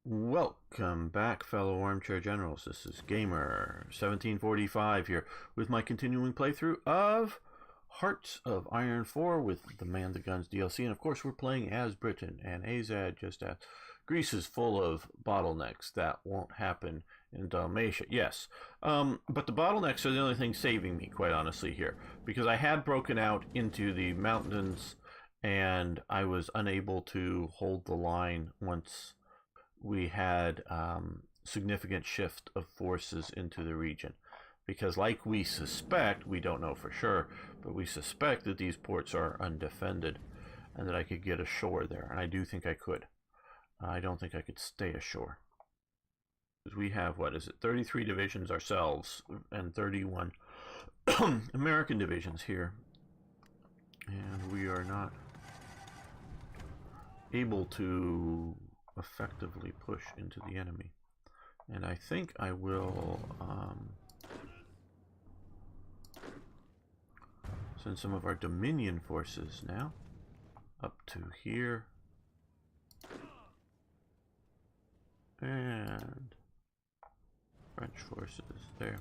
Welcome back, fellow armchair generals. This is Gamer 1745 here with my continuing playthrough of Hearts of Iron 4 with the Man the Guns DLC. And of course, we're playing as Britain, and Azad just asked, Greece is full of bottlenecks. That won't happen in Dalmatia. Yes, but the bottlenecks are the only thing saving me, quite honestly, here, because I had broken out into the mountains and I was unable to hold the line once we had significant shift of forces into the region, because like we suspect, we don't know for sure, but we suspect that these ports are undefended and that I could get ashore there, and I do think I could. I don't think I could stay ashore, because we have, what is it, 33 divisions ourselves and 31 American divisions here, and we are not able to effectively push into the enemy. And I think I will send some of our Dominion forces now up to here, and French forces there,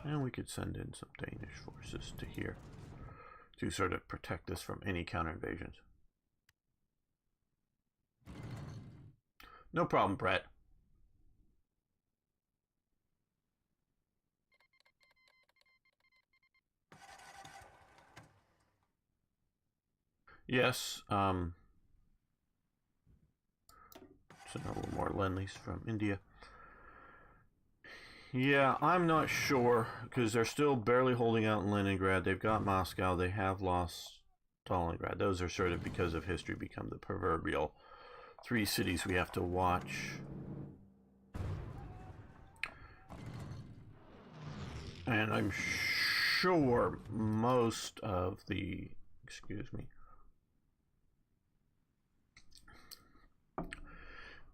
and we could send in some Danish forces to here to sort of protect us from any counter invasions. No problem, Brett. Yes, send a little more Lend-Lease from India. Yeah, I'm not sure, because they're still barely holding out in Leningrad. They've got Moscow. They have lost Stalingrad. Those are sort of, because of history, become the proverbial 3 cities we have to watch. And I'm sure most of the,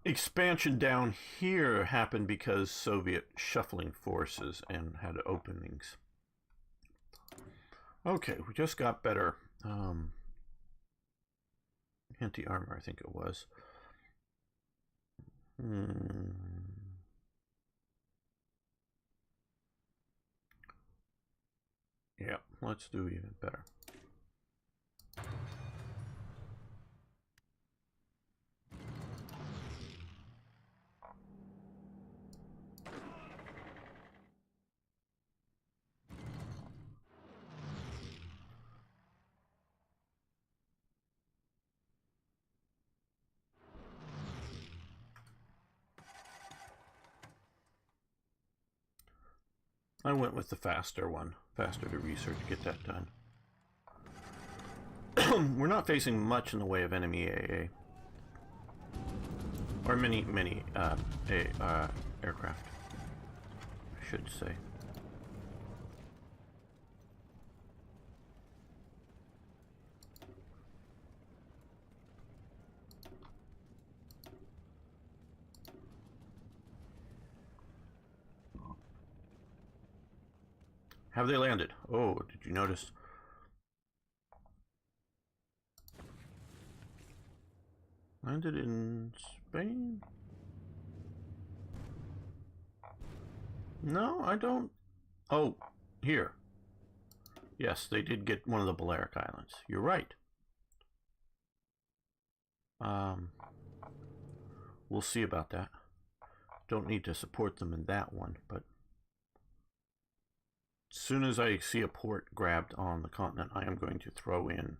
expansion down here happened because Soviet shuffling forces and had openings. Okay, we just got better anti-armor, I think it was. Yeah, let's do even better. I went with the faster one, faster to research, get that done. We're not facing much in the way of enemy AA. Or many aircraft, I should say. Have they landed? Oh, did you notice? Landed in Spain? No, I don't. Oh, here. Yes, they did get one of the Balearic Islands. You're right. We'll see about that. Don't need to support them in that one, but as soon as I see a port grabbed on the continent, I am going to throw in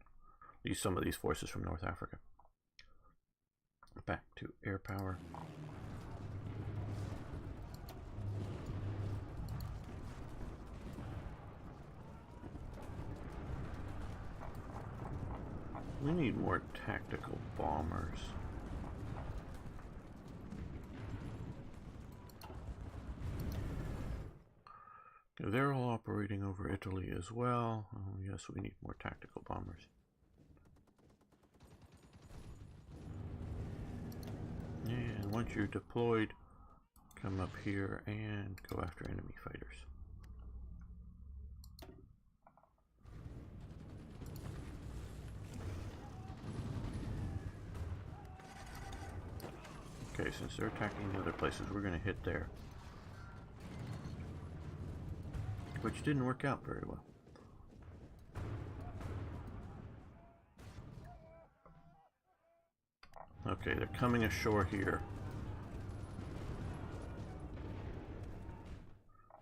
some of these forces from North Africa. Back to air power. We need more tactical bombers. They're all operating over Italy as well. Oh, yes, we need more tactical bombers. And once you're deployed, come up here and go after enemy fighters. Okay, since they're attacking the other places, we're going to hit there. Which didn't work out very well. Okay, they're coming ashore here.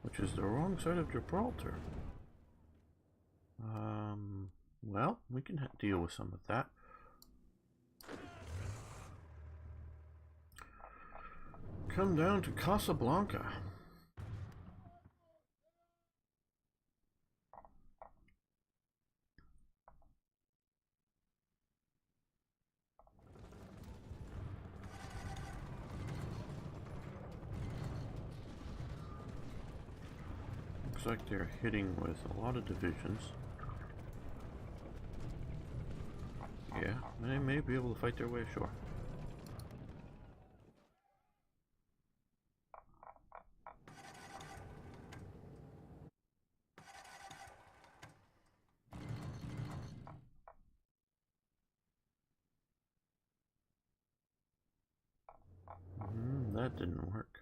Which is the wrong side of Gibraltar. Well, we can deal with some of that. Come down to Casablanca. Looks like they're hitting with a lot of divisions. Yeah, they may be able to fight their way ashore. That didn't work.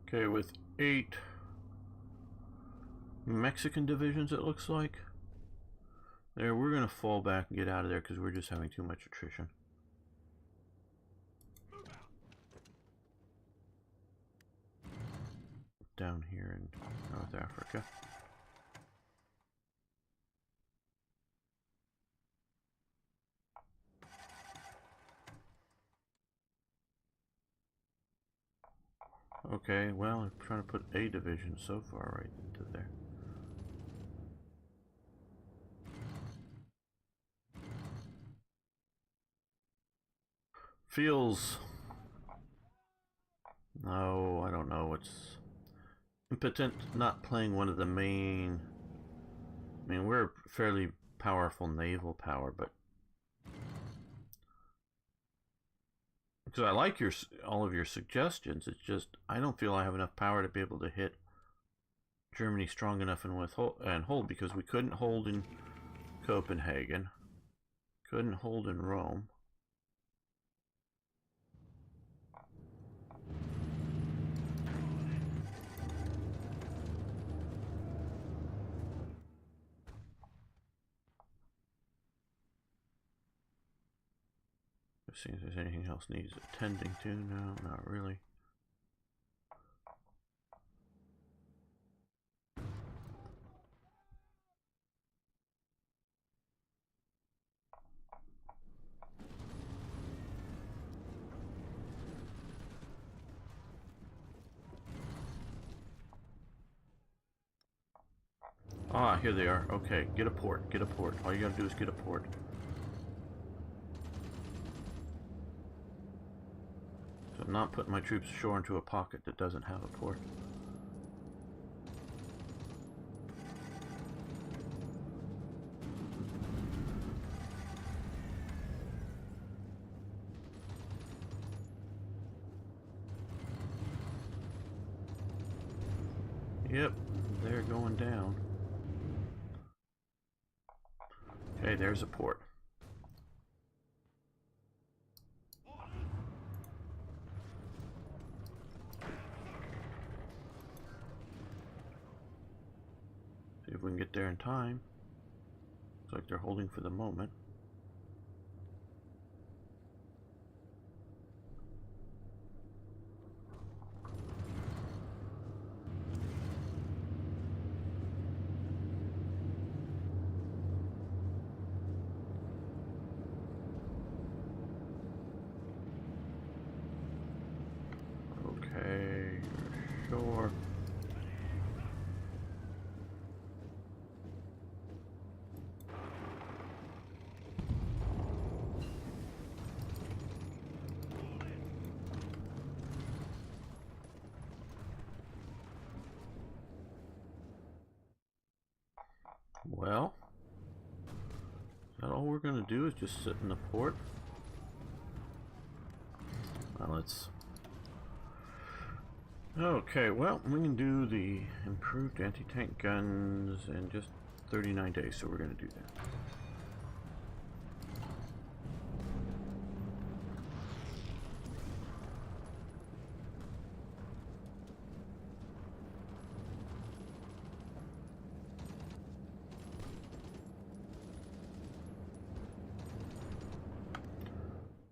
Okay, with 8 Mexican divisions, it looks like. There, we're going to fall back and get out of there because we're just having too much attrition. Down here in North Africa. Okay, well, I'm trying to put a division so far right into there. Feels... No, I don't know. It's impotent not playing one of the main... I mean, we're a fairly powerful naval power, but... Because I like all of your suggestions, it's just I don't feel I have enough power to be able to hit Germany strong enough and hold, because we couldn't hold in Copenhagen, couldn't hold in Rome. See if there's anything else needs attending to. No, not really. Ah, here they are. Okay, get a port. Get a port. All you gotta do is get a port. So I'm not putting my troops ashore into a pocket that doesn't have a port. Yep, they're going down. Okay, there's a port. See if we can get there in time. Looks like they're holding for the moment. Okay, sure. Well, is that all we're going to do is just sit in the port? Well, let's... Okay, well, we can do the improved anti-tank guns in just 39 days, so we're going to do that.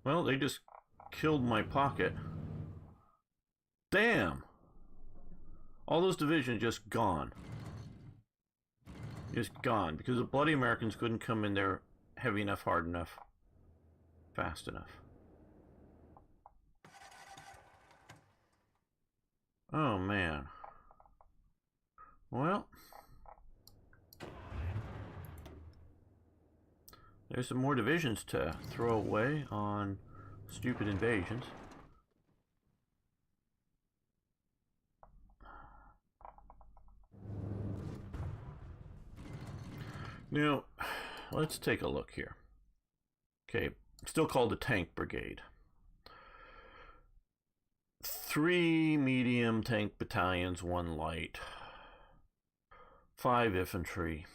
Well, they just killed my pocket. Damn! All those divisions just gone. Just gone. Because the bloody Americans couldn't come in there heavy enough, hard enough, fast enough. Oh, man. Well, there's some more divisions to throw away on stupid invasions. Now, let's take a look here. Okay, still called the Tank Brigade. 3 medium tank battalions, 1 light, 5 infantry.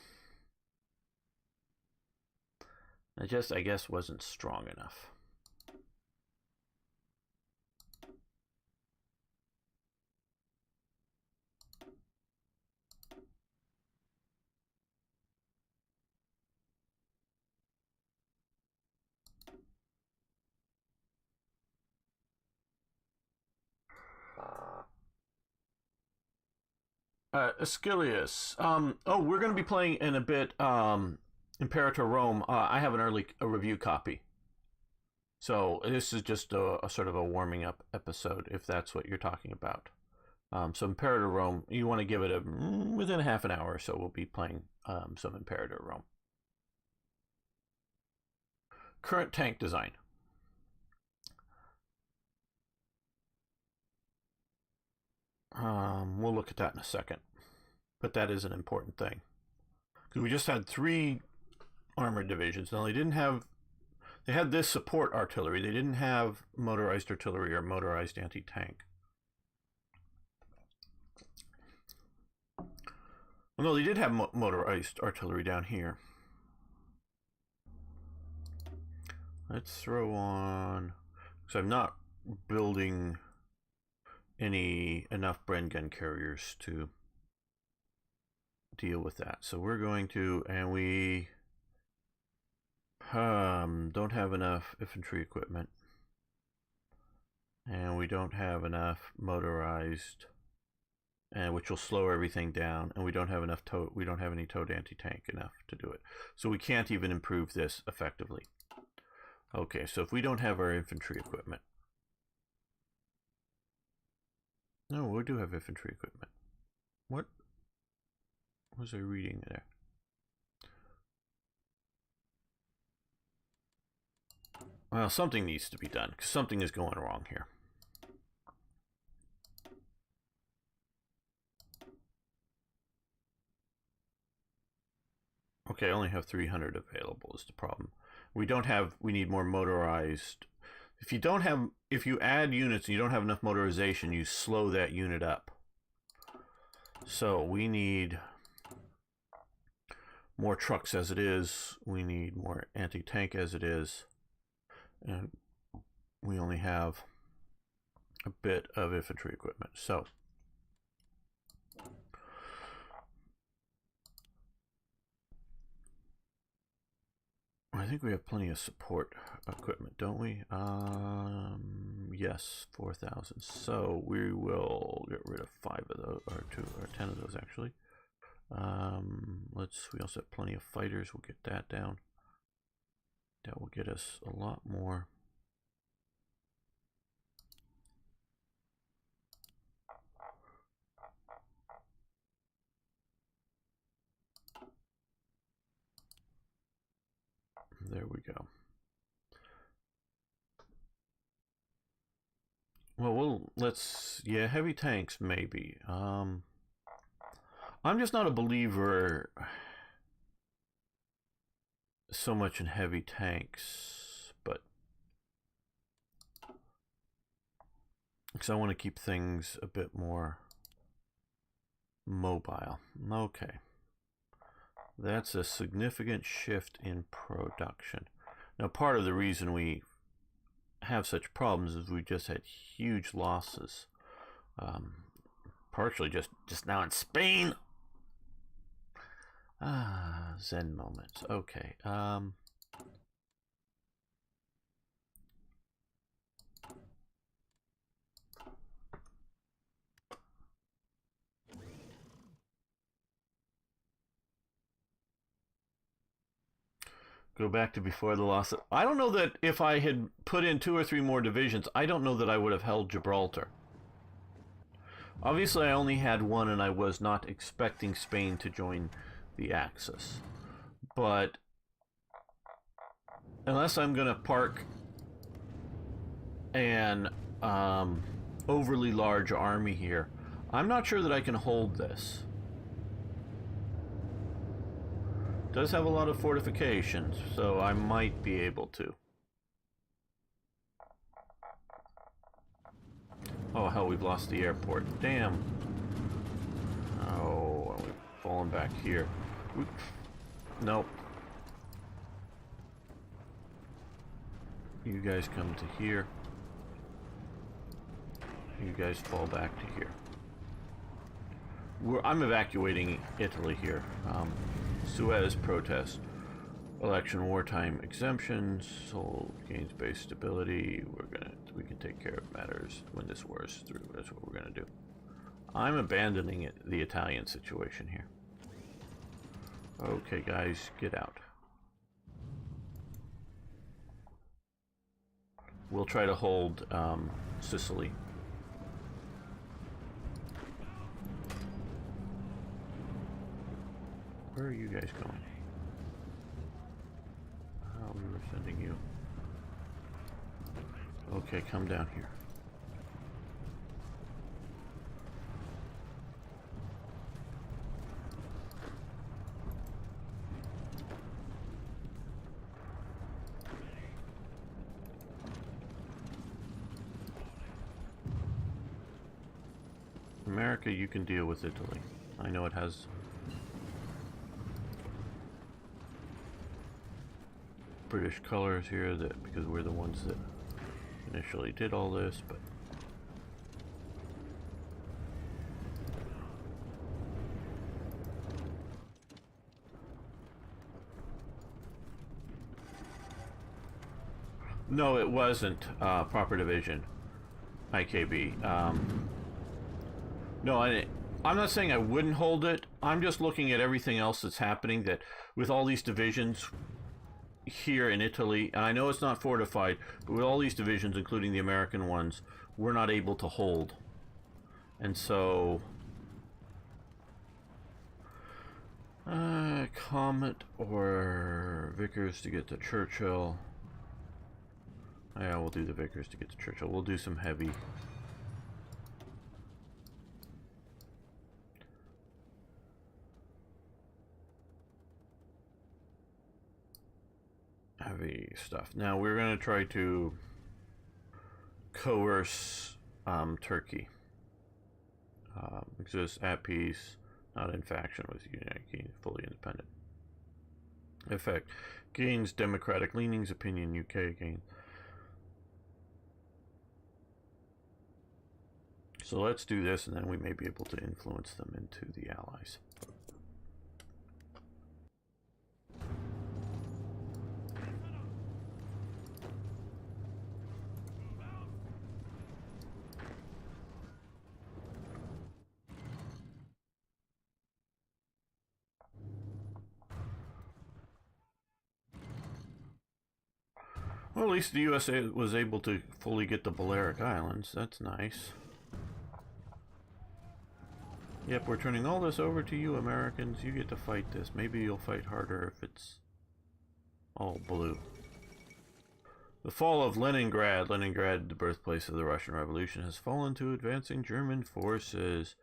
I guess, wasn't strong enough. Aeschylus. Oh, we're going to be playing in a bit Imperator Rome. I have an early review copy. So this is just a sort of a warming up episode, if that's what you're talking about. So Imperator Rome, you want to give it within half an hour or so, we'll be playing some Imperator Rome. Current tank design. We'll look at that in a second. But that is an important thing. Because we just had 3 armored divisions. Now, they had this support artillery. They didn't have motorized artillery or motorized anti-tank. Well, no, they did have motorized artillery down here. Let's throw on... because I'm not building enough Bren gun carriers to deal with that. So we're going to... and we... don't have enough infantry equipment, and we don't have enough motorized, and which will slow everything down, and we don't have enough we don't have any towed anti-tank enough to do it, so we can't even improve this effectively. Okay, so if we don't have our infantry equipment, no, we do have infantry equipment. What was I reading there? Well, something needs to be done, because something is going wrong here. Okay, I only have 300 available is the problem. We need more motorized. If you add units and you don't have enough motorization, you slow that unit up. So we need more trucks as it is. We need more anti-tank as it is. And we only have a bit of infantry equipment. So I think we have plenty of support equipment, don't we? Yes, 4,000. So we will get rid of 5 of those, or 2, or 10 of those actually. We also have plenty of fighters. We'll get that down. That will get us a lot more. There we go. Well, yeah, heavy tanks maybe. I'm just not a believer so much in heavy tanks, but because I want to keep things a bit more mobile. Okay. That's a significant shift in production. Now, part of the reason we have such problems is we just had huge losses. Partially just now in Spain. Zen moments. Okay. Go back to before the loss. I don't know that if I had put in 2 or 3 more divisions, I don't know that I would have held Gibraltar. Obviously, I only had 1, and I was not expecting Spain to join the Axis. But unless I'm going to park an overly large army here, I'm not sure that I can hold this. It does have a lot of fortifications, so I might be able to. Oh, hell, we've lost the airport. Damn. Oh, we've fallen back here. Nope. You guys come to here. You guys fall back to here. I'm evacuating Italy here. Suez protest. Election wartime exemptions. Soul gains base stability. We can take care of matters when this war is through. That's what we're gonna do. I'm abandoning the Italian situation here. Okay, guys, get out. We'll try to hold Sicily. Where are you guys going? Oh, we were sending you. Okay, come down here. America, you can deal with Italy. I know it has British colors here, that because we're the ones that initially did all this, but no, it wasn't proper division. IKB. No, I'm not saying I wouldn't hold it. I'm just looking at everything else that's happening, that with all these divisions here in Italy, and I know it's not fortified, but with all these divisions, including the American ones, we're not able to hold. And so Comet or Vickers to get to Churchill. Yeah, we'll do the Vickers to get to Churchill. We'll do some heavy. Heavy stuff. Now we're going to try to coerce Turkey. Exists at peace, not in faction with United Kingdom, fully independent. Effect. Gains democratic leanings, opinion UK gains. So let's do this, and then we may be able to influence them into the Allies. Well, at least the USA was able to fully get the Balearic Islands. That's nice. Yep, we're turning all this over to you, Americans. You get to fight this. Maybe you'll fight harder if it's all blue. The fall of Leningrad. Leningrad, the birthplace of the Russian Revolution, has fallen to advancing German forces.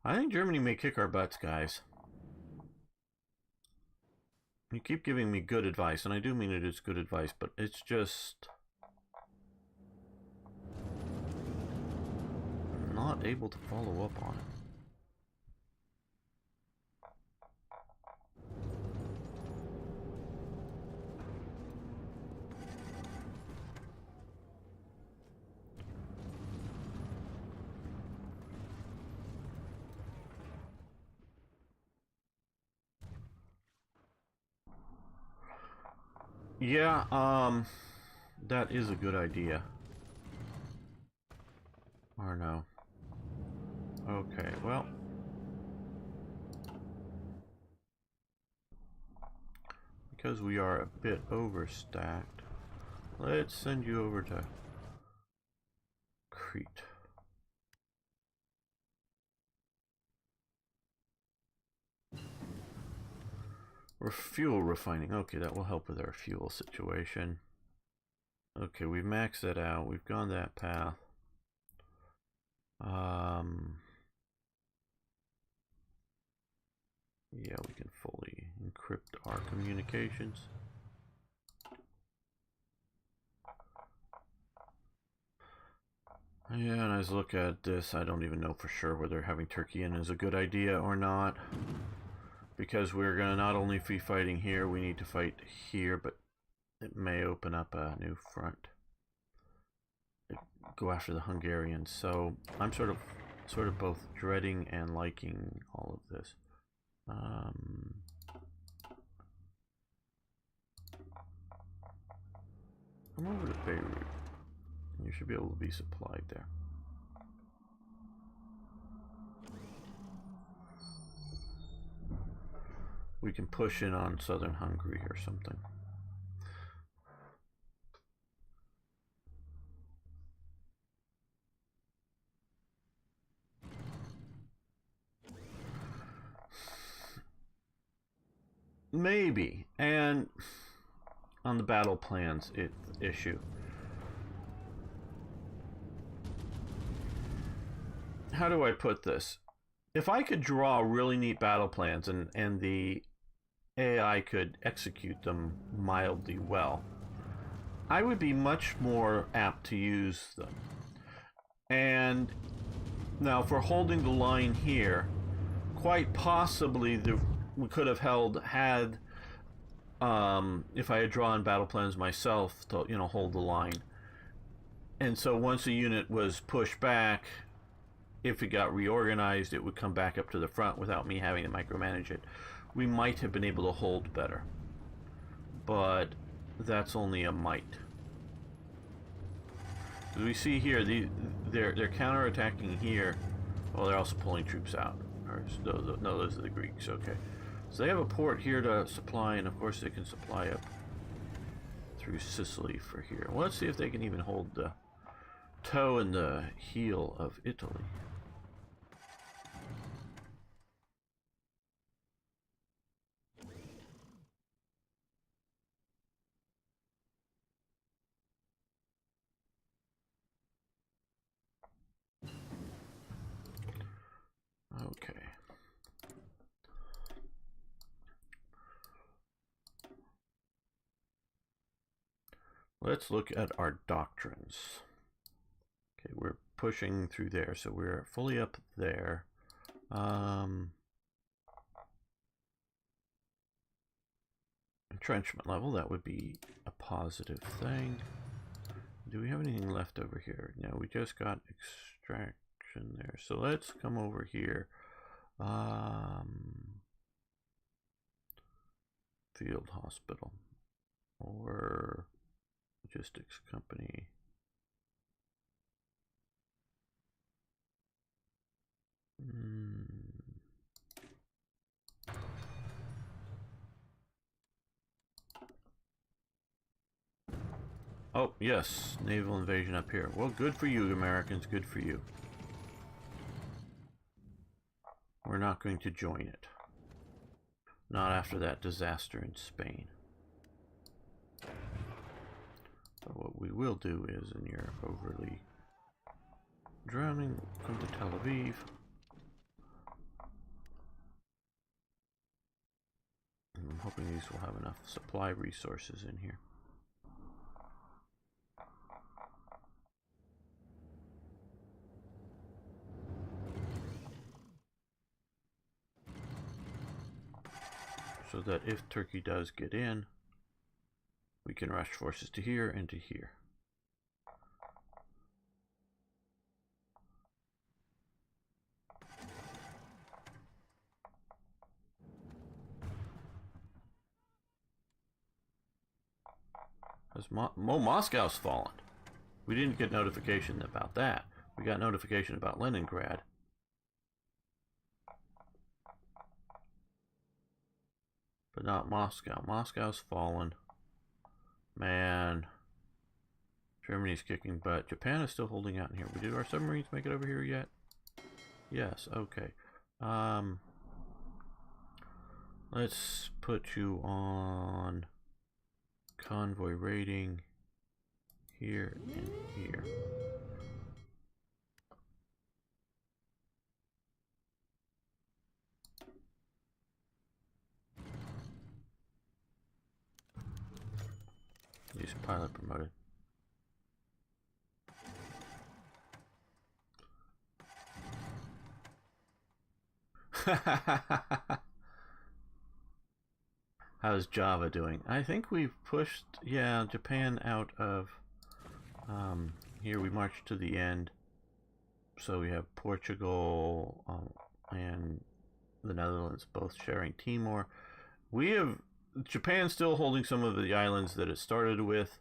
I think Germany may kick our butts, guys. You keep giving me good advice, and I do mean it is good advice, but it's just not able to follow up on it. Yeah, that is a good idea. Or no. Okay, well. Because we are a bit overstacked, let's send you over to Crete. We're fuel refining. Okay, that will help with our fuel situation. Okay, we've maxed that out. We've gone that path. Yeah, we can fully encrypt our communications. Yeah, and as I look at this, I don't even know for sure whether having Turkey in is a good idea or not. Because we're going to not only be fighting here, we need to fight here, but it may open up a new front. Go after the Hungarians. So I'm sort of both dreading and liking all of this. Come over to Beirut. You should be able to be supplied there. We can push in on southern Hungary or something. Maybe. And on the battle plans issue. How do I put this? If I could draw really neat battle plans and the AI could execute them mildly well, I would be much more apt to use them. And now for holding the line here, quite possibly we could have had if I had drawn battle plans myself to hold the line. And so once a unit was pushed back, if it got reorganized, it would come back up to the front without me having to micromanage it. We might have been able to hold better, but that's only a might. As we see here, they're counterattacking here. Well, they're also pulling troops out. No, those are the Greeks. Okay, so they have a port here to supply, and of course they can supply up through Sicily for here. Well, let's see if they can even hold the toe and the heel of Italy. Okay. Let's look at our doctrines. Okay, we're pushing through there, so we're fully up there. Entrenchment level, that would be a positive thing. Do we have anything left over here? No, we just got extraction there. So let's come over here. Field hospital or logistics company. Oh, yes, naval invasion up here. Well, good for you, Americans, good for you. We're not going to join it. Not after that disaster in Spain. But what we will do is, and you're overly drowning, come to Tel Aviv. hoping these will have enough supply resources in here. So that if Turkey does get in, we can rush forces to here and to here. Has Moscow's fallen. We didn't get notification about that. We got notification about Leningrad. But not Moscow. Moscow's fallen. Man. Germany's kicking butt. Japan is still holding out in here. Did our submarines make it over here yet? Yes, okay. Let's put you on convoy rating here and here. Use pilot promoted. How's Java doing? I think we've pushed, yeah, Japan out of here. We marched to the end. So we have Portugal and the Netherlands both sharing Timor. We have Japan still holding some of the islands that it started with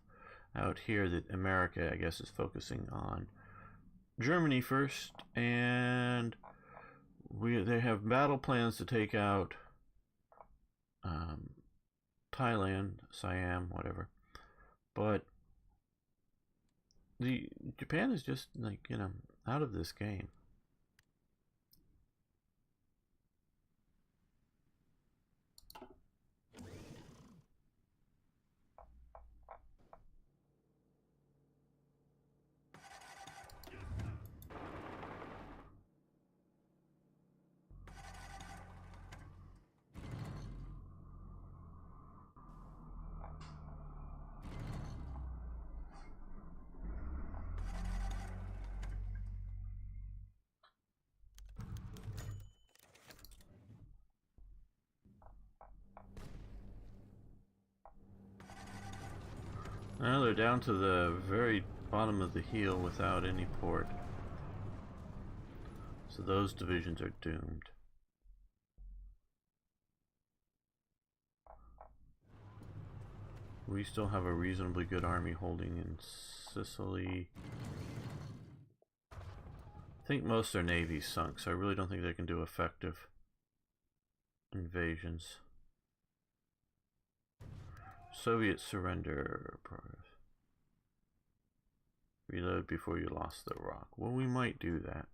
out here that America, I guess, is focusing on. Germany first, and they have battle plans to take out Thailand, Siam, whatever. But Japan is just like, you know, out of this game. Well, they're down to the very bottom of the heel without any port. So those divisions are doomed. We still have a reasonably good army holding in Sicily. I think most of their navy's sunk, so I really don't think they can do effective invasions. Soviet surrender progress. Reload before you lost the rock. Well, we might do that.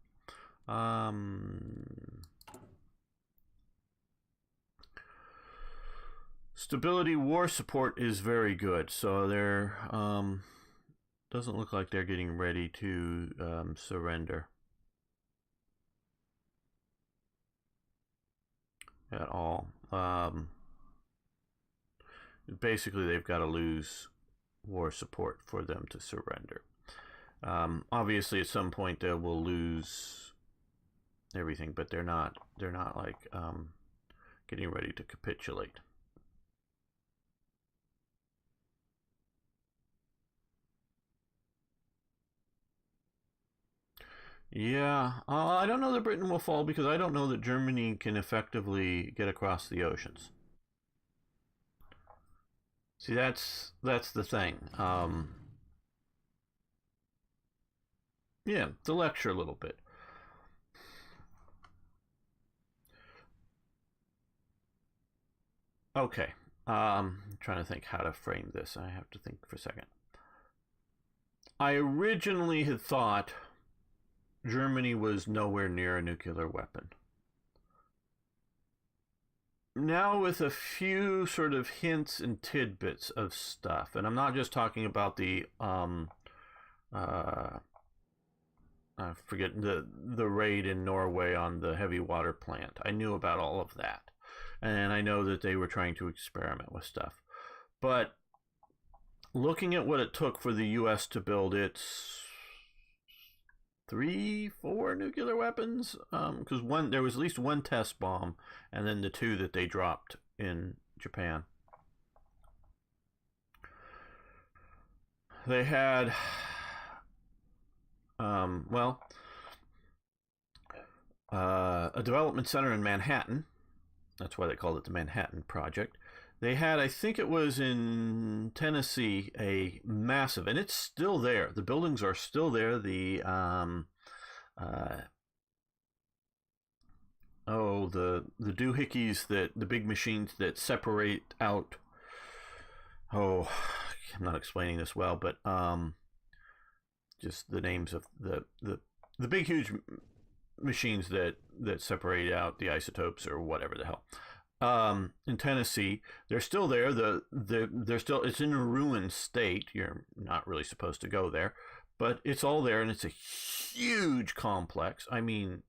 Stability war support is very good, so they're doesn't look like they're getting ready to surrender at all. Basically, they've got to lose war support for them to surrender. Obviously, at some point they will lose everything, but they're not like getting ready to capitulate. Yeah, I don't know that Britain will fall because I don't know that Germany can effectively get across the oceans. See, that's the thing. Yeah, to lecture a little bit. Okay, I'm trying to think how to frame this. I have to think for a second. I originally had thought Germany was nowhere near a nuclear weapon. Now with a few sort of hints and tidbits of stuff, and I'm not just talking about the I forget the raid in Norway on the heavy water plant. I knew about all of that. And I know that they were trying to experiment with stuff. But looking at what it took for the U.S. to build its 3, 4 nuclear weapons, because there was at least one test bomb, and then the 2 that they dropped in Japan. They had, a development center in Manhattan. That's why they called it the Manhattan Project. They had, I think it was in Tennessee, a massive, and it's still there. The buildings are still there. The doohickeys, the big machines that separate out. Oh, I'm not explaining this well, but just the names of the big huge machines that separate out the isotopes or whatever the hell. In Tennessee, they're still there. They're still, it's in a ruined state. You're not really supposed to go there, but it's all there, and it's a huge complex. I mean,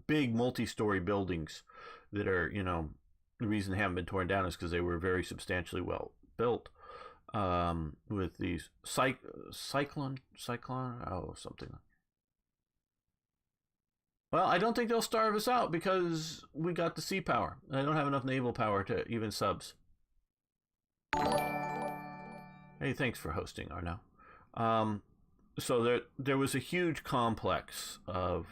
big multi-story buildings that are, the reason they haven't been torn down is because they were very substantially well built, with these cyclone, something. Well, I don't think they'll starve us out because we got the sea power. I don't have enough naval power to even subs. Hey, thanks for hosting, Arno. So there was a huge complex of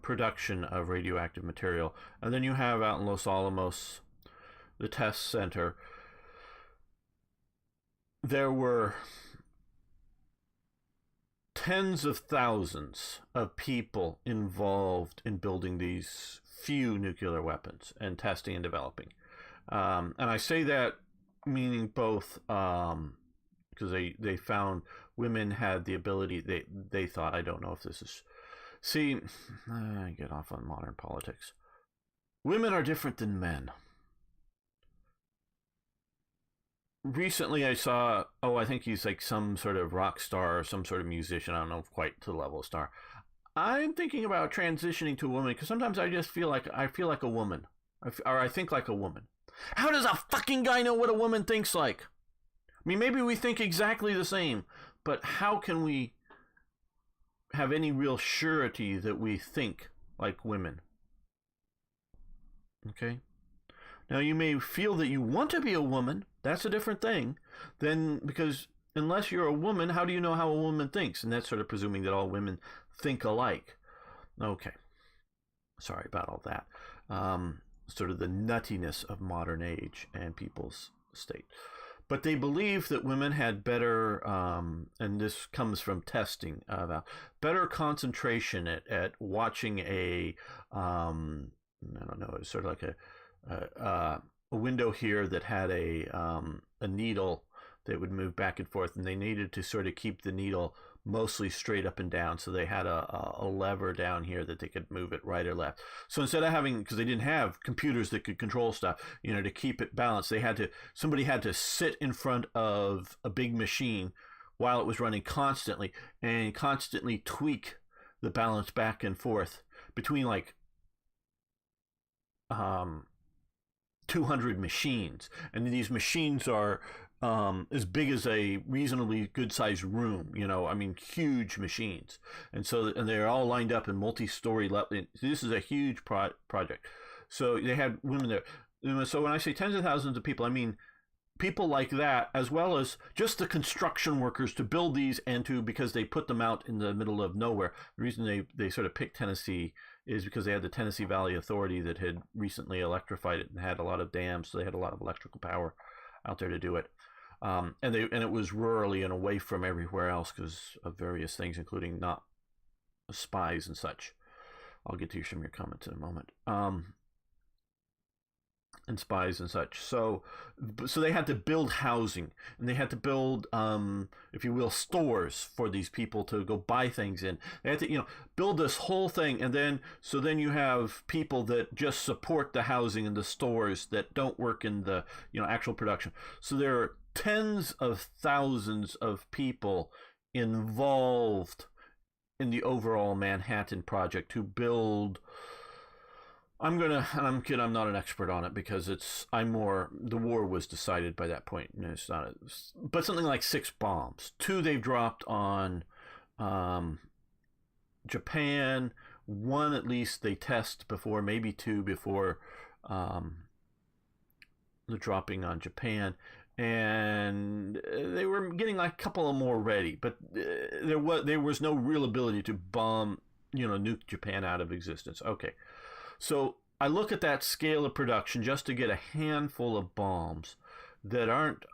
production of radioactive material. And then you have out in Los Alamos, the test center. There were tens of thousands of people involved in building these few nuclear weapons and testing and developing. And I say that meaning both because they found women had the ability, they thought, I don't know if this is... See, I get off on modern politics. Women are different than men. Recently I saw, I think he's like some sort of rock star or some sort of musician. I don't know quite to the level of star. I'm thinking about transitioning to a woman because sometimes I just feel like a woman. Or I think like a woman. How does a fucking guy know what a woman thinks like? I mean, maybe we think exactly the same, but how can we have any real surety that we think like women? Okay? Now, you may feel that you want to be a woman. That's a different thing. Then, because unless you're a woman, how do you know how a woman thinks? And that's sort of presuming that all women think alike. Okay. Sorry about all that. Sort of the nuttiness of modern age and people's state. But they believe that women had better, and this comes from testing, better concentration at watching I don't know, it's sort of like a window here that had a needle that would move back and forth, and they needed to sort of keep the needle mostly straight up and down, so they had a lever down here that they could move it right or left. So instead of having, because they didn't have computers that could control stuff, to keep it balanced, somebody had to sit in front of a big machine while it was running constantly and constantly tweak the balance back and forth between like 200 machines, and these machines are as big as a reasonably good-sized room. I mean, huge machines, and they're all lined up in multi-story level. This is a huge project. So they had women there. So when I say tens of thousands of people, I mean people like that, as well as just the construction workers to build these, and because they put them out in the middle of nowhere. The reason they sort of picked Tennessee is because they had the Tennessee Valley Authority that had recently electrified it and had a lot of dams, so they had a lot of electrical power out there to do it. And it was rurally and away from everywhere else because of various things, including not spies and such. I'll get to some of your comments in a moment. And spies and such. So they had to build housing, and they had to build, if you will, stores for these people to go buy things in. They had to, build this whole thing, and then you have people that just support the housing and the stores that don't work in the, actual production. So there are tens of thousands of people involved in the overall Manhattan Project to build I'm kidding. I'm not an expert on it because the war was decided by that point. And it's not, but something like 6 bombs. 2 they've dropped on um, Japan. 1 at least they test before, maybe 2 before um, the dropping on Japan. And they were getting like a couple of more ready, but there was no real ability to bomb, nuke Japan out of existence. Okay, so I look at that scale of production just to get a handful of bombs that aren't,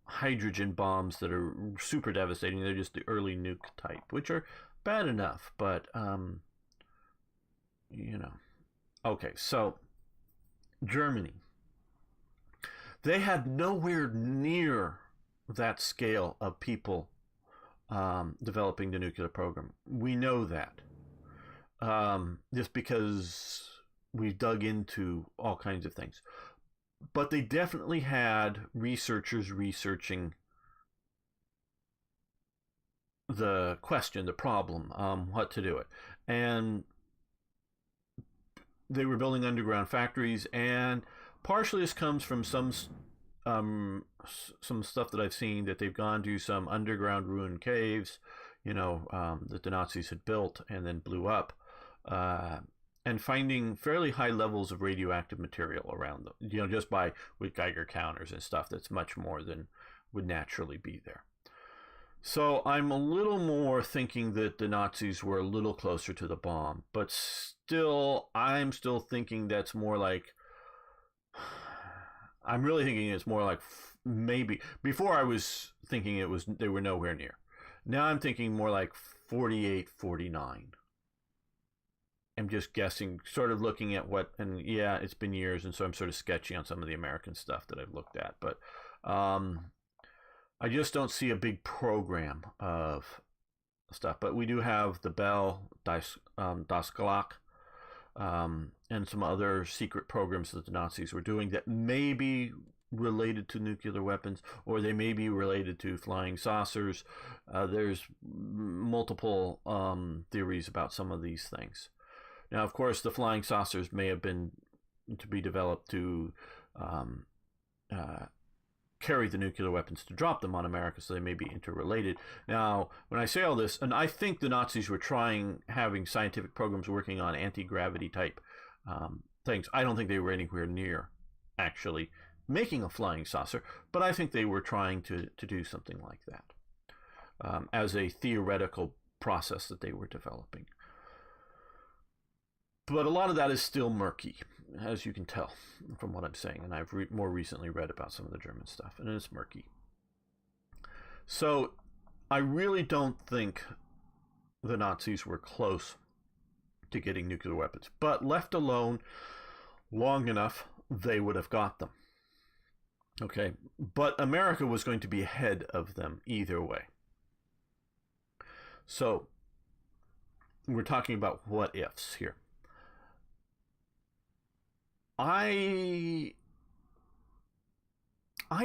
hydrogen bombs that are super devastating. They're just the early nuke type, which are bad enough, but, you know. Okay, so Germany. They had nowhere near that scale of people developing the nuclear program. We know that. Just because we've dug into all kinds of things. But they definitely had researchers researching the question, the problem, what to do it. And they were building underground factories, and partially this comes from some stuff that I've seen, that they've gone to some underground ruined caves, that the Nazis had built and then blew up, and finding fairly high levels of radioactive material around them, just with Geiger counters and stuff that's much more than would naturally be there. So I'm a little more thinking that the Nazis were a little closer to the bomb, but I'm still thinking that's more like, I'm really thinking it's more like maybe, before I was thinking they were nowhere near. Now I'm thinking more like 48, 49. I'm just guessing, sort of looking at and yeah, it's been years, and so I'm sort of sketchy on some of the American stuff that I've looked at, but I just don't see a big program of stuff. But we do have the Bell, Das Glocke, and some other secret programs that the Nazis were doing that may be related to nuclear weapons, or they may be related to flying saucers. There's multiple theories about some of these things. Now, of course, the flying saucers may have been to be developed to carry the nuclear weapons to drop them on America, so they may be interrelated. Now, when I say all this, and I think the Nazis were having scientific programs working on anti-gravity type things. I don't think they were anywhere near actually making a flying saucer, but I think they were trying to do something like that as a theoretical process that they were developing. But a lot of that is still murky, as you can tell from what I'm saying. And I've more recently read about some of the German stuff, and it's murky. So I really don't think the Nazis were close to getting nuclear weapons. But left alone long enough, they would have got them. Okay, but America was going to be ahead of them either way. So we're talking about what ifs here. I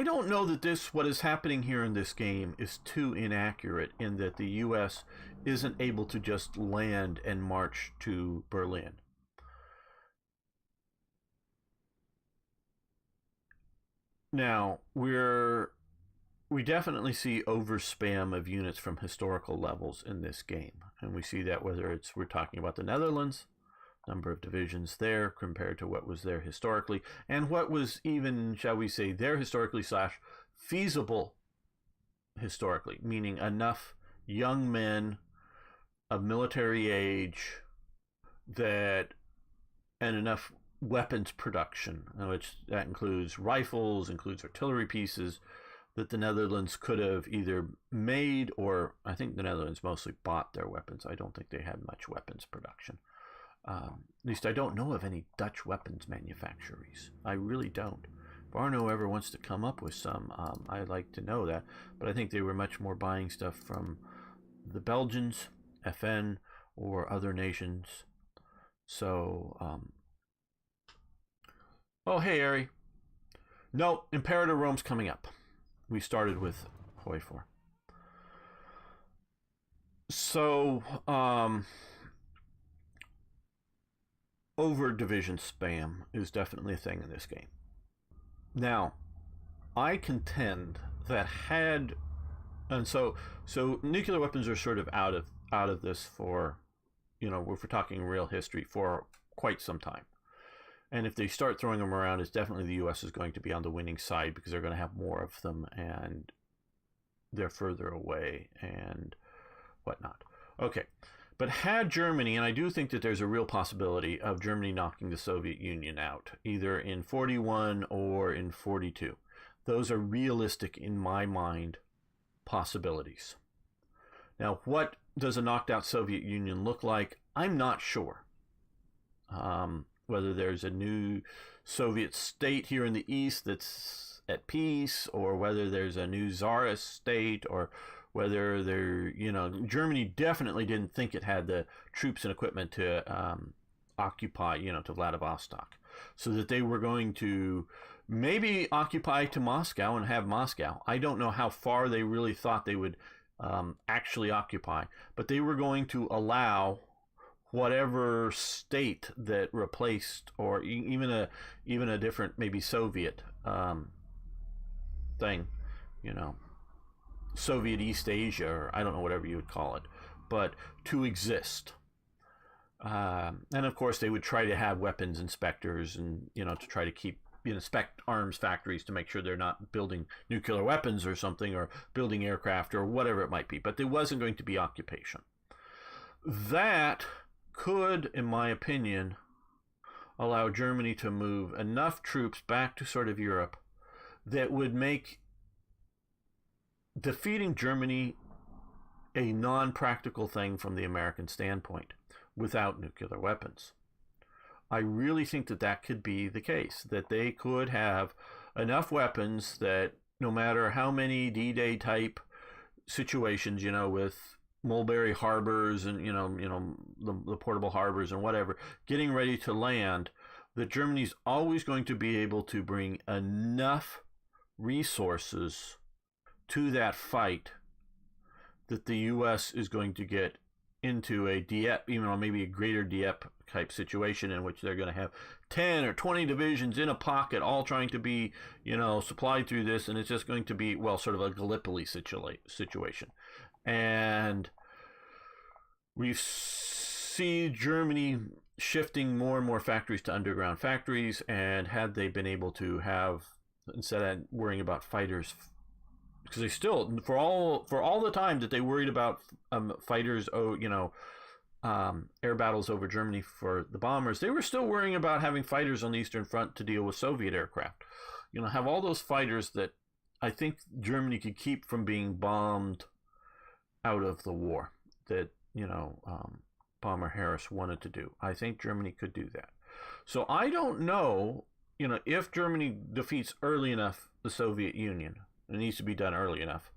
don't know that what is happening here in this game is too inaccurate, in that the U.S. isn't able to just land and march to Berlin. Now, we definitely see overspam of units from historical levels in this game, and we see that whether we're talking about the Netherlands, number of divisions there compared to what was there historically, and what was even, shall we say, there historically / feasible historically, meaning enough young men of military age and enough weapons production, which that includes rifles, includes artillery pieces, that the Netherlands could have either made, or I think the Netherlands mostly bought their weapons. I don't think they had much weapons production. At least I don't know of any Dutch weapons manufacturers. I really don't. If Arno ever wants to come up with some, I'd like to know that. But I think they were much more buying stuff from the Belgians, FN, or other nations. So, oh, hey, Ari. No, Imperator Rome's coming up. We started with Hoi 4. So, over division spam is definitely a thing in this game. Now, I contend that had and so nuclear weapons are sort of out of this for, if we're talking real history, for quite some time. And if they start throwing them around, it's definitely the U.S. is going to be on the winning side because they're going to have more of them and they're further away and whatnot. Okay, but had Germany, and I do think that there's a real possibility of Germany knocking the Soviet Union out, either in 41 or in 42. Those are realistic in my mind possibilities. Now, what does a knocked out Soviet Union look like? I'm not sure. Whether there's a new Soviet state here in the East that's at peace, or whether there's a new Tsarist state, or whether Germany definitely didn't think it had the troops and equipment to occupy, to Vladivostok. So that they were going to maybe occupy to Moscow and have Moscow. I don't know how far they really thought they would actually occupy, but they were going to allow whatever state that replaced, or even a different, maybe Soviet thing, Soviet East Asia, or I don't know, whatever you would call it, but to exist. And of course, they would try to have weapons inspectors, and to try to inspect arms factories to make sure they're not building nuclear weapons or something, or building aircraft or whatever it might be. But there wasn't going to be occupation. That could, in my opinion, allow Germany to move enough troops back to sort of Europe that would make defeating Germany a non-practical thing from the American standpoint without nuclear weapons. I really think that could be the case, that they could have enough weapons that no matter how many D-Day type situations, with Mulberry harbors and the portable harbors and whatever, getting ready to land, that Germany's always going to be able to bring enough resources to that fight that the U.S. is going to get into a Dieppe, maybe a greater Dieppe type situation, in which they're going to have 10 or 20 divisions in a pocket, all trying to be, supplied through this, and it's just going to be, sort of a Gallipoli situation. And we see Germany shifting more and more factories to underground factories, and had they been able to have, instead of worrying about fighters, because they still, for all the time that they worried about fighters, air battles over Germany for the bombers, they were still worrying about having fighters on the Eastern Front to deal with Soviet aircraft. Have all those fighters that I think Germany could keep from being bombed out of the war that, Bomber Harris wanted to do. I think Germany could do that. So I don't know, if Germany defeats early enough the Soviet Union, it needs to be done early enough.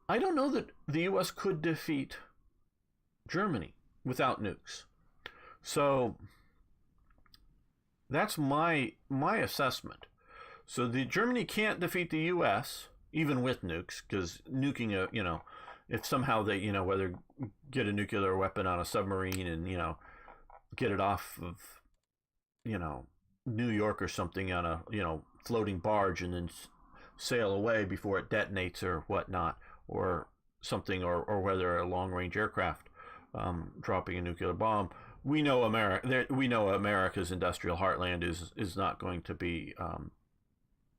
I don't know that the U.S. could defeat Germany without nukes. So that's my assessment. So Germany can't defeat the U.S. even with nukes, because nuking if somehow they, whether get a nuclear weapon on a submarine and, get it off of, New York or something on a, floating barge, and then sail away before it detonates or whatnot, or something, or whether a long-range aircraft dropping a nuclear bomb. We know America's industrial heartland is not going to be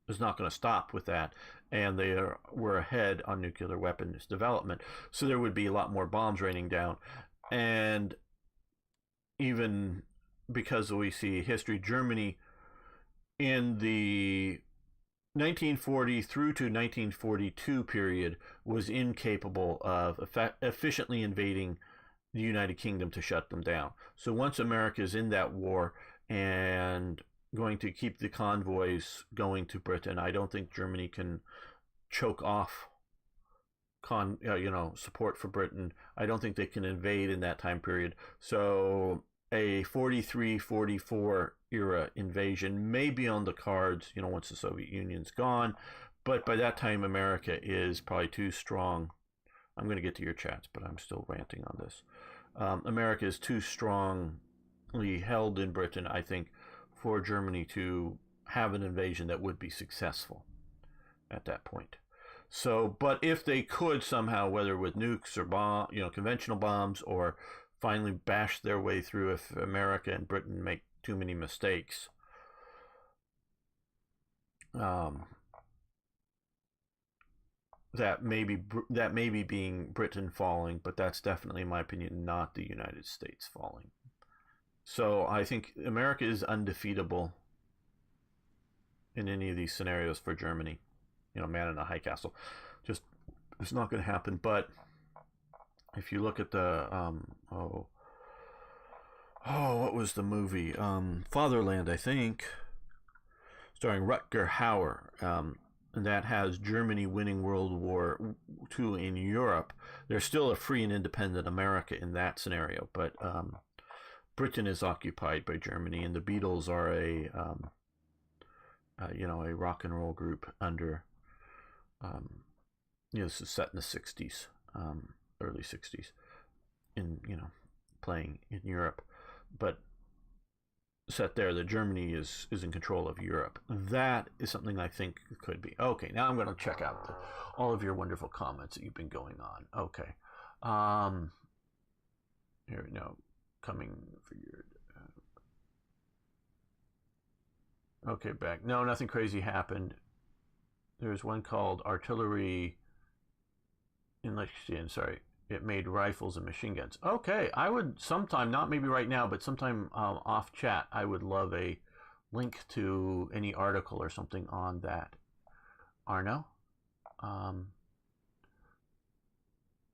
is not going to stop with that, and were ahead on nuclear weapons development. So there would be a lot more bombs raining down, and even because we see history, Germany in the 1940 through to 1942 period was incapable of efficiently invading the United Kingdom to shut them down. So once America is in that war and going to keep the convoys going to Britain, I don't think Germany can choke off support for Britain. I don't think they can invade in that time period. So a 43-44 era invasion may be on the cards, once the Soviet Union's gone. But by that time, America is probably too strong. I'm going to get to your chats, but I'm still ranting on this. America is too strong held in Britain, I think, for Germany to have an invasion that would be successful at that point. So, but if they could somehow, whether with nukes or conventional bombs, or finally bash their way through, if America and Britain make too many mistakes, that may be being Britain falling, but that's definitely, in my opinion, not the United States falling. So I think America is undefeatable in any of these scenarios for Germany. Man in a high castle, just it's not going to happen. But if you look at the what was the movie? Fatherland, I think, starring Rutger Hauer. And that has Germany winning World War II in Europe. There's still a free and independent America in that scenario, but Britain is occupied by Germany, and the Beatles are a rock and roll group under. This is set in the 60s, early 60s, playing in Europe, but set there that Germany is in control of Europe. That is something I think could be. Okay, now I'm going to check out all of your wonderful comments that you've been going on. Okay. Here we go. Coming for your... Okay, back. No, nothing crazy happened. There's one called Artillery in Lexington. Sorry. It made rifles and machine guns. Okay, I would sometime, not maybe right now, but sometime off chat, I would love a link to any article or something on that. Arno?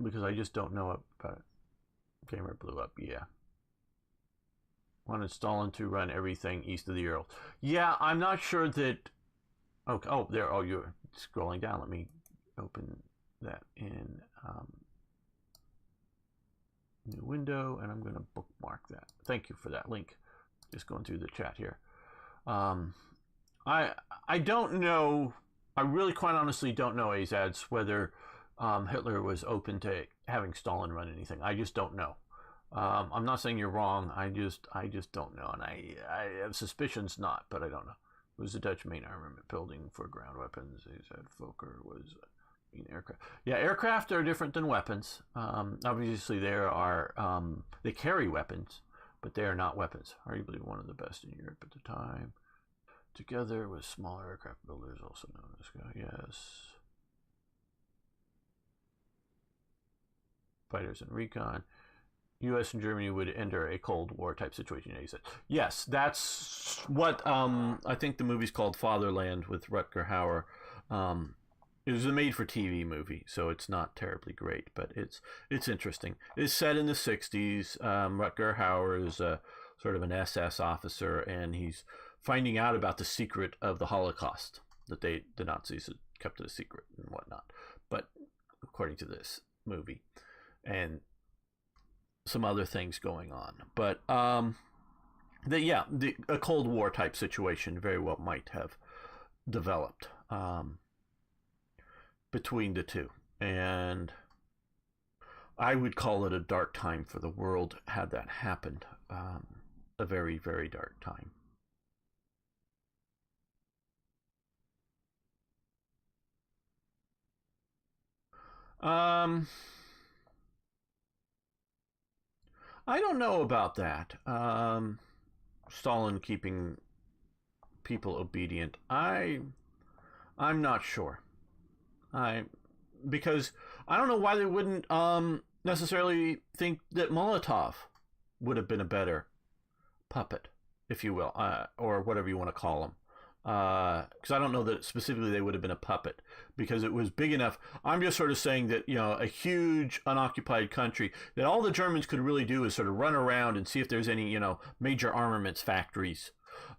Because I just don't know about it. Gamer blew up, yeah. Wanted Stalin to run everything east of the Urals. Yeah, I'm not sure that... Okay, oh, there, oh, you're scrolling down. Let me open that in... new window, and I'm going to bookmark that. Thank you for that link. Just going through the chat here. I don't know. I really, quite honestly, don't know, Azads, whether Hitler was open to having Stalin run anything. I just don't know. I'm not saying you're wrong. I just don't know, and I have suspicions not, but I don't know. It was the Dutch main armament building for ground weapons. Azad Fokker was. Aircraft. Yeah, aircraft are different than weapons. Obviously, they carry weapons, but they are not weapons. Arguably one of the best in Europe at the time. Together with smaller aircraft builders, also known as yes. Fighters and recon. U.S. and Germany would enter a Cold War type situation. He said, yes, that's what I think the movie's called Fatherland with Rutger Hauer. It was a made-for-TV movie, so it's not terribly great, but it's interesting. It's set in the 60s. Rutger Hauer is sort of an SS officer, and he's finding out about the secret of the Holocaust, that the Nazis had kept it a secret and whatnot. But according to this movie, and some other things going on. But a Cold War type situation very well might have developed. Between the two, and I would call it a dark time for the world had that happened. A very, very dark time. I don't know about that. Stalin keeping people obedient. I'm not sure. Because I don't know why they wouldn't necessarily think that Molotov would have been a better puppet, if you will, or whatever you want to call him. Because I don't know that specifically they would have been a puppet, because it was big enough. I'm just sort of saying that, a huge unoccupied country, that all the Germans could really do is sort of run around and see if there's any, major armaments factories.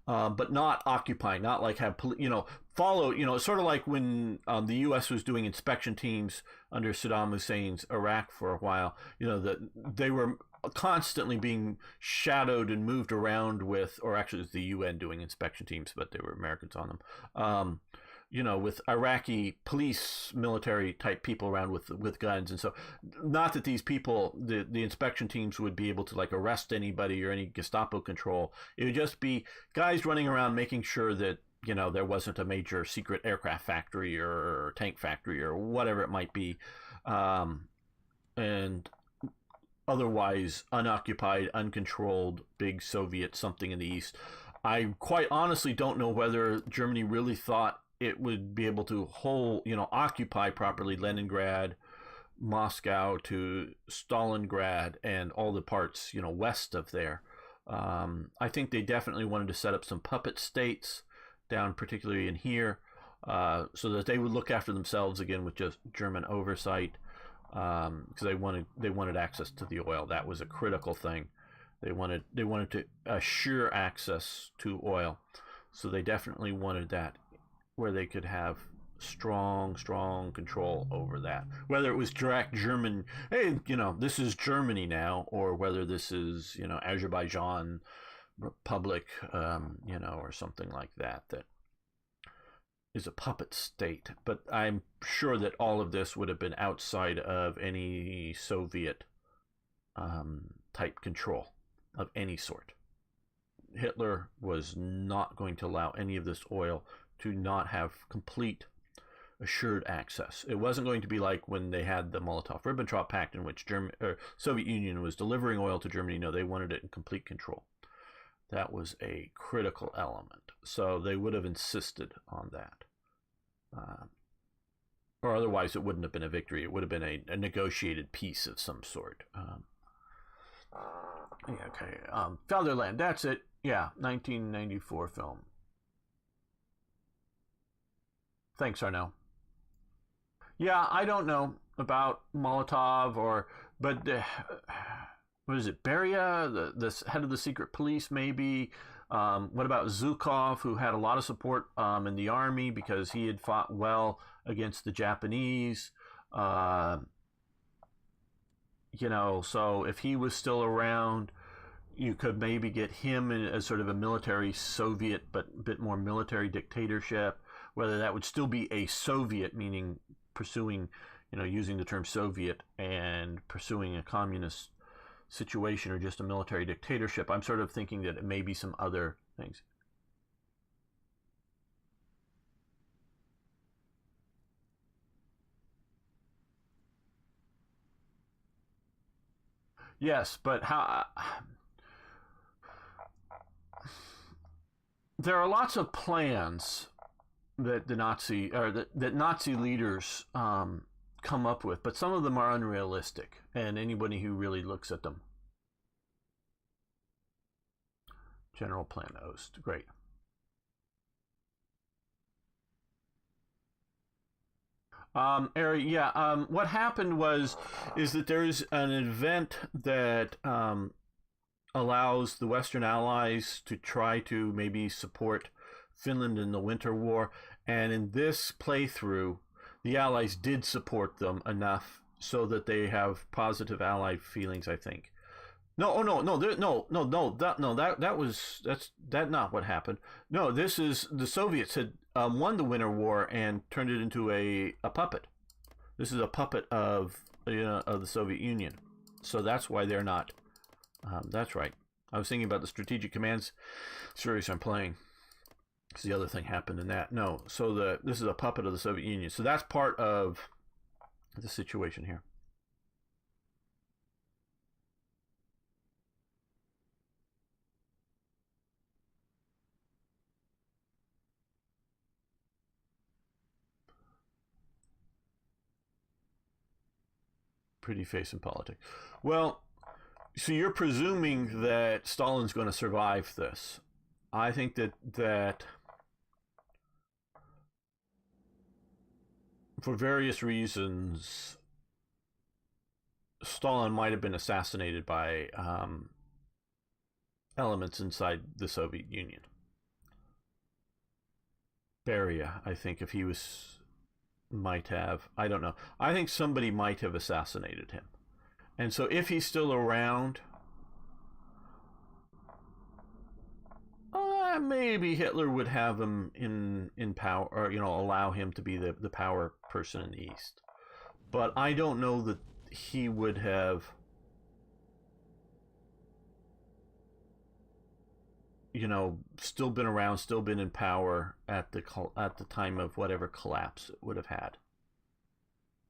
But not occupy, not like have, follow, it's sort of like when the U.S. was doing inspection teams under Saddam Hussein's Iraq for a while, that they were constantly being shadowed and moved around with, or actually it was the UN doing inspection teams, but there were Americans on them, with Iraqi police, military type people around with guns, and so not that these people, the inspection teams would be able to like arrest anybody or any Gestapo control. It would just be guys running around making sure that there wasn't a major secret aircraft factory or tank factory or whatever it might be, and otherwise unoccupied, uncontrolled, big Soviet something in the east. I quite honestly don't know whether Germany really thought it would be able to occupy properly Leningrad, Moscow to Stalingrad, and all the parts, west of there. I think they definitely wanted to set up some puppet states down, particularly in here, so that they would look after themselves again with just German oversight, because they wanted access to the oil. That was a critical thing. They wanted to assure access to oil, so they definitely wanted that, where they could have strong control over that. Whether it was direct German, hey, this is Germany now, or whether this is, Azerbaijan Republic, or something like that is a puppet state. But I'm sure that all of this would have been outside of any Soviet type control of any sort. Hitler was not going to allow any of this oil to not have complete assured access. It wasn't going to be like when they had the Molotov-Ribbentrop Pact, in which Soviet Union was delivering oil to Germany. No, they wanted it in complete control. That was a critical element. So they would have insisted on that. Or otherwise it wouldn't have been a victory. It would have been a negotiated peace of some sort. Okay. Fatherland, that's it. Yeah, 1994 film. Thanks, Arnell. Yeah, I don't know about Molotov but what is it, Beria, the head of the secret police, maybe? What about Zhukov, who had a lot of support in the army because he had fought well against the Japanese? So if he was still around, you could maybe get him as sort of a military Soviet, but a bit more military dictatorship. Whether that would still be a Soviet, meaning pursuing, using the term Soviet and pursuing a communist situation, or just a military dictatorship. I'm sort of thinking that it may be some other things. Yes, but how? There are lots of plans that the Nazi or that Nazi leaders come up with, but some of them are unrealistic, and anybody who really looks at them. General Plan Ost, great. Ari, yeah. What happened is that there's an event that allows the Western Allies to try to maybe support Finland in the Winter War, and in this playthrough, the Allies did support them enough so that they have positive Allied feelings, I think. No, oh no, no, that's not what happened. No, this is the Soviets had won the Winter War and turned it into a puppet. This is a puppet of the Soviet Union, so that's why they're not. That's right. I was thinking about the Strategic Commands series I'm playing. Because the other thing happened in that. No, so this is a puppet of the Soviet Union. So that's part of the situation here. Pretty face in politics. Well, so you're presuming that Stalin's going to survive this. I think that for various reasons, Stalin might have been assassinated by elements inside the Soviet Union. Beria, I think, if he was, might have, I don't know. I think somebody might have assassinated him. And so if he's still around, maybe Hitler would have him in power, or allow him to be the power person in the East. But I don't know that he would have, still been around, still been in power at the time of whatever collapse it would have had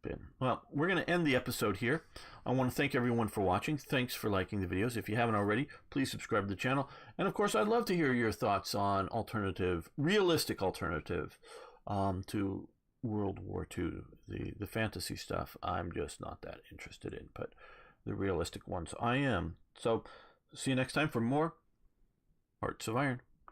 been. Well, we're going to end the episode here. I want to thank everyone for watching. Thanks for liking the videos. If you haven't already, please subscribe to the channel. And of course, I'd love to hear your thoughts on realistic alternative to World War II. The fantasy stuff, I'm just not that interested in, but the realistic ones I am. So, see you next time for more Hearts of Iron.